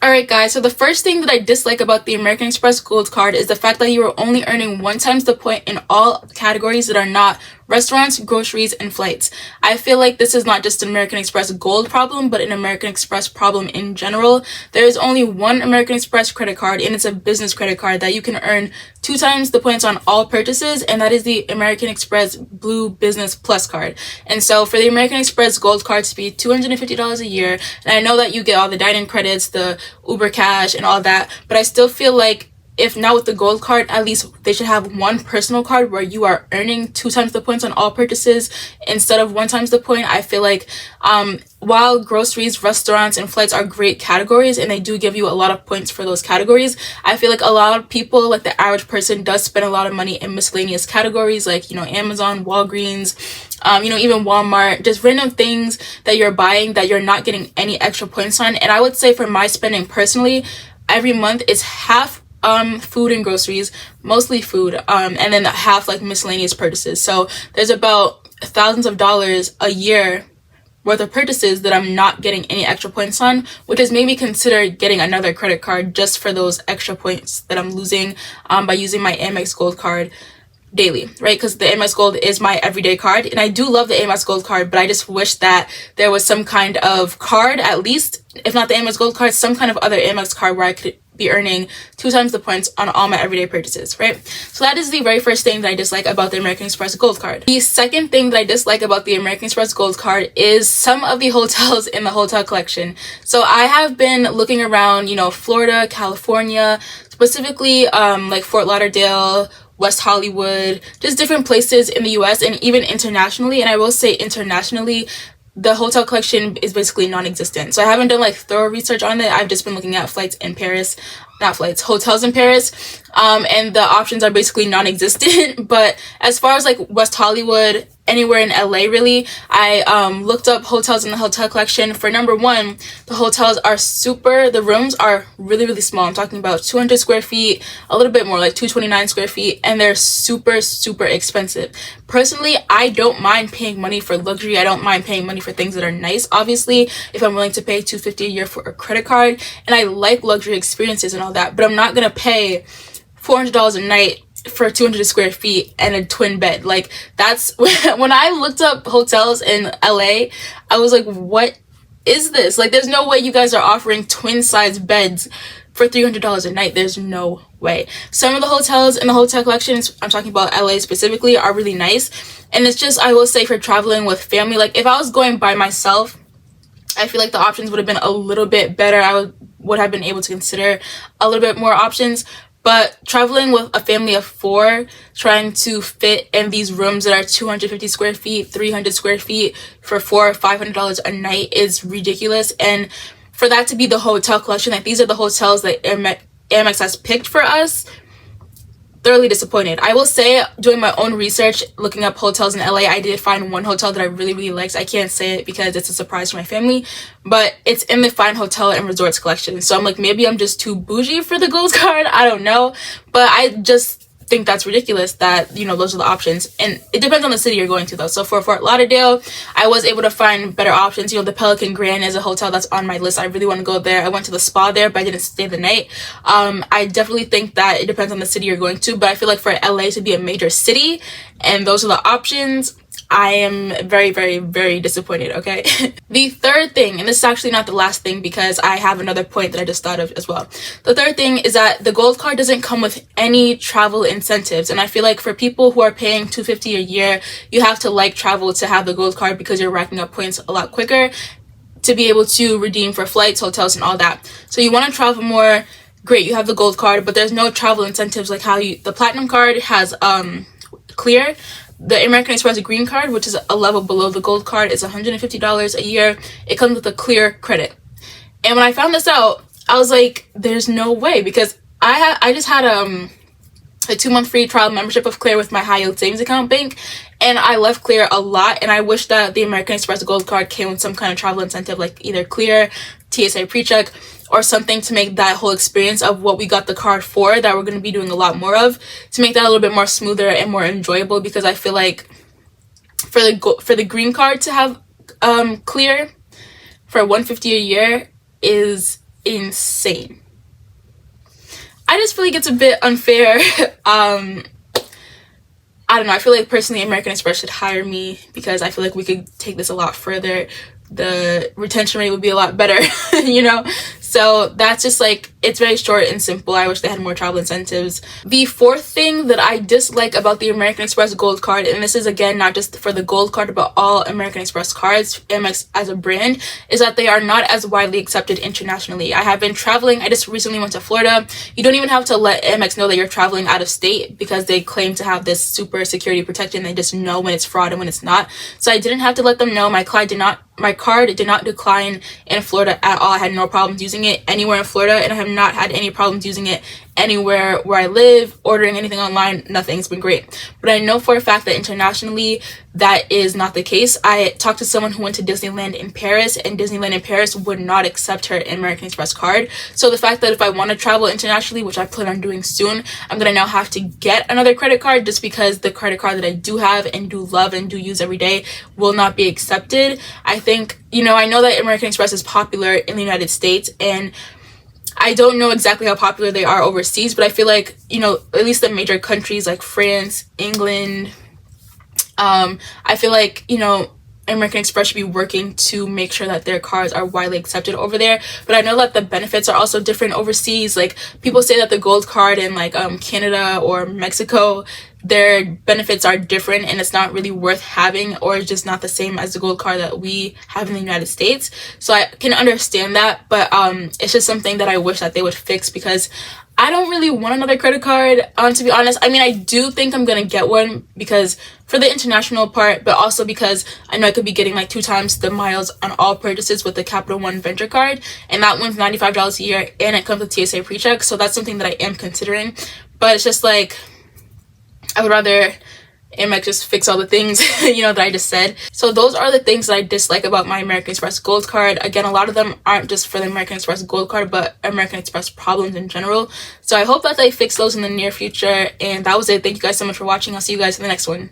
Alright guys, so the first thing that I dislike about the American Express Gold Card is the fact that you are only earning 1 times the point in all categories that are not restaurants, groceries, and flights. I feel like this is not just an American Express Gold problem, but an American Express problem in general. There is only one American Express credit card, and it's a business credit card that you can earn 2 times the points on all purchases, and that is the American Express Blue Business Plus card. And so for the American Express Gold Card to be $250 a year, and I know that you get all the dining credits, the Uber Cash, and all that, but I still feel like if not with the gold card, at least they should have one personal card where you are earning 2 times the points on all purchases instead of 1 times the point. I feel like while groceries, restaurants, and flights are great categories and they do give you a lot of points for those categories, I feel like a lot of people, like the average person, does spend a lot of money in miscellaneous categories like, Amazon, Walgreens, even Walmart, just random things that you're buying that you're not getting any extra points on. And I would say for my spending personally, every month is half food and groceries, mostly food, and then half like miscellaneous purchases. So there's about thousands of dollars a year worth of purchases that I'm not getting any extra points on, which has made me consider getting another credit card just for those extra points that I'm losing by using my AMEX Gold Card daily, right? Because the AMEX Gold is my everyday card, and I do love the AMEX Gold Card, but I just wish that there was some kind of card, at least, if not the AMEX Gold Card, some kind of other AMEX card where I could be earning 2 times the points on all my everyday purchases, right? So that is the very first thing that I dislike about the American Express Gold Card. The second thing that I dislike about the American Express Gold Card is some of the hotels in the hotel collection. So I have been looking around, Florida, California, specifically like Fort Lauderdale, West Hollywood, just different places in the US and even internationally. And I will say internationally, the hotel collection is basically non-existent. So I haven't done like thorough research on it. I've just been looking at hotels in Paris, and the options are basically non-existent. But as far as like West Hollywood, anywhere in LA really, I looked up hotels in the hotel collection. For number one, the rooms are really, really small. I'm talking about 200 square feet, a little bit more, like 229 square feet, and they're super, super expensive. Personally, I don't mind paying money for luxury. I don't mind paying money for things that are nice, obviously, if I'm willing to pay $250 a year for a credit card, and I like luxury experiences and all that, but I'm not gonna pay $400 a night for 200 square feet and a twin bed. Like, that's when I looked up hotels in LA, I was like, what is this? Like, there's no way you guys are offering twin size beds for $300 a night. There's no way. Some of the hotels in the hotel collections, I'm talking about LA specifically, are really nice, and it's just, I will say, for traveling with family, like if I was going by myself, I feel like the options would have been a little bit better. I would have been able to consider a little bit more options. But traveling with a family of 4, trying to fit in these rooms that are 250 square feet, 300 square feet for $400 or $500 a night is ridiculous. And for that to be the hotel collection, like these are the hotels that Amex has picked for us, thoroughly disappointed. I will say, doing my own research, looking up hotels in LA, I did find one hotel that I really, really liked. I can't say it because it's a surprise for my family, but it's in the Fine Hotel and Resorts collection. So I'm like, maybe I'm just too bougie for the gold card. I don't know, but I just think that's ridiculous that those are the options, and it depends on the city you're going to though. So for Fort Lauderdale, I was able to find better options. The Pelican Grand is a hotel that's on my list. I really want to go there. I went to the spa there, but I didn't stay the night. I definitely think that it depends on the city you're going to, but I feel like for LA to be a major city and those are the options, I am very, very, very disappointed, okay? The third thing, and this is actually not the last thing because I have another point that I just thought of as well. The third thing is that the gold card doesn't come with any travel incentives. And I feel like for people who are paying $250 a year, you have to like travel to have the gold card because you're racking up points a lot quicker to be able to redeem for flights, hotels, and all that. So you want to travel more, great, you have the gold card, but there's no travel incentives like how the platinum card has clear. The American Express Green Card, which is a level below the gold card, is $150 a year. It comes with a clear credit. And when I found this out, I was like, there's no way, because I just had a 2-month free trial membership of Clear with my high yield savings account bank, and I love Clear a lot, and I wish that the American Express Gold Card came with some kind of travel incentive, like either Clear, TSA pre-check, or something to make that whole experience of what we got the card for, that we're going to be doing a lot more of, to make that a little bit more smoother and more enjoyable. Because I feel like for the green card to have Clear for $150 a year is insane. I just feel like it's a bit unfair. I don't know, I feel like personally American Express should hire me because I feel like we could take this a lot further. The retention rate would be a lot better, you know? So that's just like, it's very short and simple. I wish they had more travel incentives. The fourth thing that I dislike about the American Express Gold Card, and this is again not just for the Gold Card but all American Express cards, Amex as a brand, is that they are not as widely accepted internationally. I have been traveling, I just recently went to Florida. You don't even have to let Amex know that you're traveling out of state because they claim to have this super security protection. They just know when it's fraud and when it's not. So I didn't have to let them know. My card did not decline in Florida at all. I had no problems using it anywhere in Florida, and I have not had any problems using it anywhere where I live, ordering anything online. Nothing's been great. But I know for a fact that internationally that is not the case. I talked to someone who went to Disneyland in Paris, and Disneyland in Paris would not accept her American Express card. So the fact that if I want to travel internationally, which I plan on doing soon, I'm gonna now have to get another credit card just because the credit card that I do have and do love and do use every day will not be accepted. I think, you know, I know that American Express is popular in the United States, and I don't know exactly how popular they are overseas, but I feel like, you know, at least the major countries like France, England, I feel like, you know, American Express should be working to make sure that their cards are widely accepted over there. But I know that the benefits are also different overseas. Like, people say that the gold card in like Canada or Mexico, their benefits are different and it's not really worth having, or it's just not the same as the gold card that we have in the United States. So I can understand that, but it's just something that I wish that they would fix, because I don't really want another credit card, to be honest. I mean, I do think I'm gonna get one because for the international part, but also because I know I could be getting like 2 times the miles on all purchases with the Capital One Venture card, and that one's $95 a year and it comes with TSA pre-check. So that's something that I am considering, but it's just like, I would rather Amex just fix all the things, you know, that I just said. So those are the things that I dislike about my American Express Gold Card. Again, a lot of them aren't just for the American Express Gold Card, but American Express problems in general. So I hope that they fix those in the near future. And that was it. Thank you guys so much for watching. I'll see you guys in the next one.